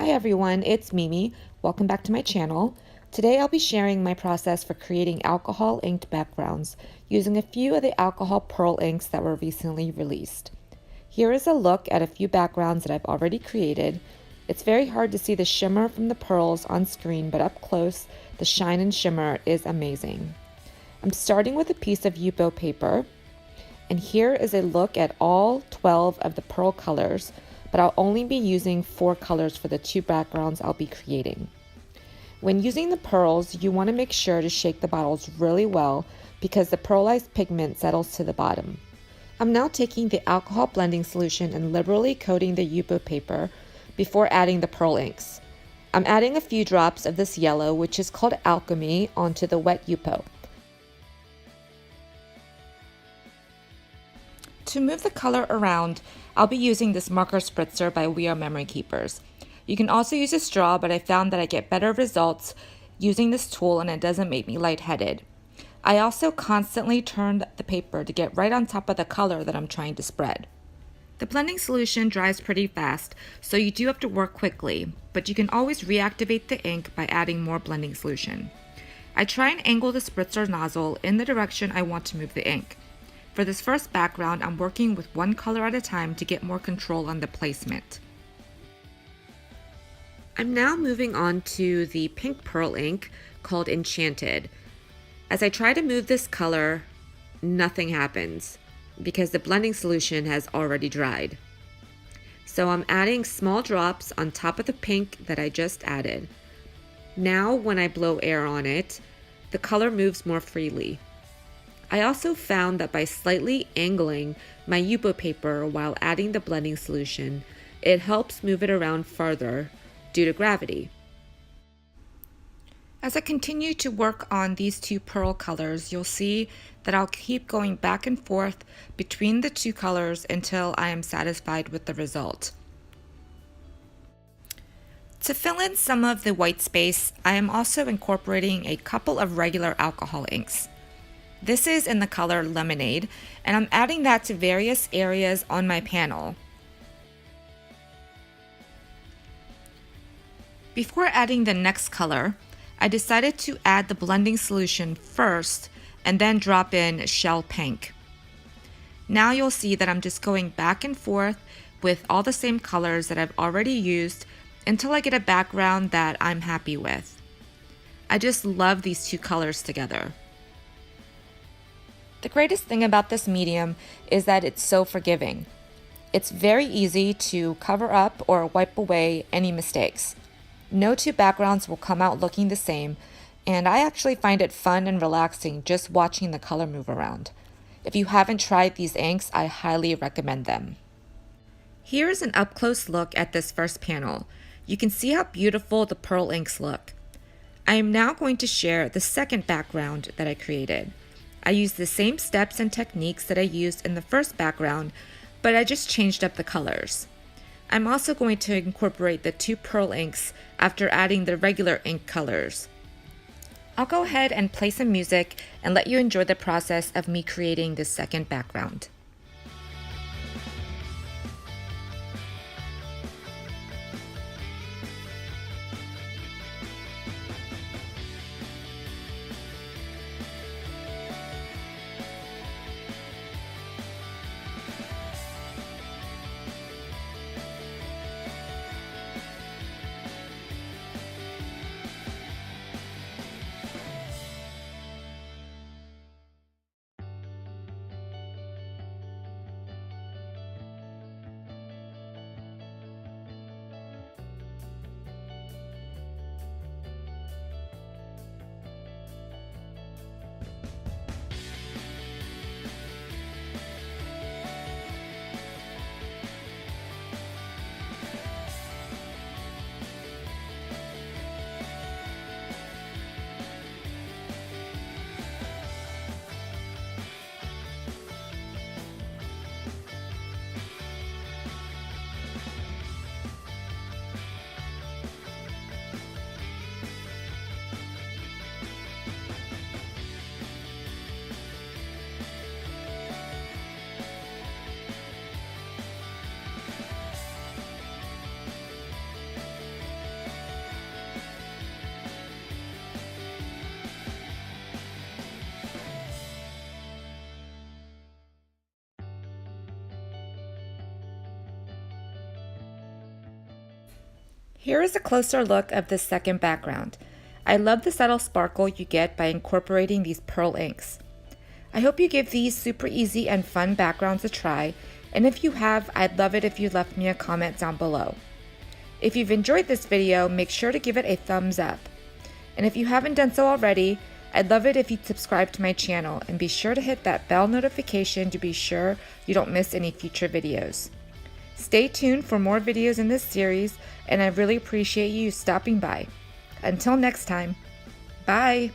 Hi everyone, it's Mimi. Welcome back to my channel. Today I'll be sharing my process for creating alcohol inked backgrounds using a few of the alcohol pearl inks that were recently released. Here is a look at a few backgrounds that I've already created. It's very hard to see the shimmer from the pearls on screen, but up close, the shine and shimmer is amazing. I'm starting with a piece of Yupo paper, and here is a look at all 12 of the pearl colors, but I'll only be using 4 colors for the 2 backgrounds I'll be creating. When using the pearls, you want to make sure to shake the bottles really well because the pearlized pigment settles to the bottom. I'm now taking the alcohol blending solution and liberally coating the Yupo paper before adding the pearl inks. I'm adding a few drops of this yellow, which is called Alchemy, onto the wet Yupo. To move the color around, I'll be using this marker spritzer by We Are Memory Keepers. You can also use a straw, but I found that I get better results using this tool and it doesn't make me lightheaded. I also constantly turn the paper to get right on top of the color that I'm trying to spread. The blending solution dries pretty fast, so you do have to work quickly, but you can always reactivate the ink by adding more blending solution. I try and angle the spritzer nozzle in the direction I want to move the ink. For this first background, I'm working with one color at a time to get more control on the placement. I'm now moving on to the pink pearl ink called Enchanted. As I try to move this color, nothing happens because the blending solution has already dried. So I'm adding small drops on top of the pink that I just added. Now when I blow air on it, the color moves more freely. I also found that by slightly angling my Yupo paper while adding the blending solution, it helps move it around farther due to gravity. As I continue to work on these 2 pearl colors, you'll see that I'll keep going back and forth between the 2 colors until I am satisfied with the result. To fill in some of the white space, I am also incorporating a couple of regular alcohol inks. This is in the color Lemonade, and I'm adding that to various areas on my panel. Before adding the next color, I decided to add the blending solution first and then drop in Shell Pink. Now you'll see that I'm just going back and forth with all the same colors that I've already used until I get a background that I'm happy with. I just love these 2 colors together. The greatest thing about this medium is that it's so forgiving. It's very easy to cover up or wipe away any mistakes. No 2 backgrounds will come out looking the same, and I actually find it fun and relaxing just watching the color move around. If you haven't tried these inks, I highly recommend them. Here is an up-close look at this first panel. You can see how beautiful the pearl inks look. I am now going to share the second background that I created. I used the same steps and techniques that I used in the first background, but I just changed up the colors. I'm also going to incorporate the 2 pearl inks after adding the regular ink colors. I'll go ahead and play some music and let you enjoy the process of me creating this second background. Here is a closer look of this second background. I love the subtle sparkle you get by incorporating these pearl inks. I hope you give these super easy and fun backgrounds a try, and if you have, I'd love it if you left me a comment down below. If you've enjoyed this video, make sure to give it a thumbs up. And if you haven't done so already, I'd love it if you'd subscribe to my channel and be sure to hit that bell notification to be sure you don't miss any future videos. Stay tuned for more videos in this series, and I really appreciate you stopping by. Until next time, bye!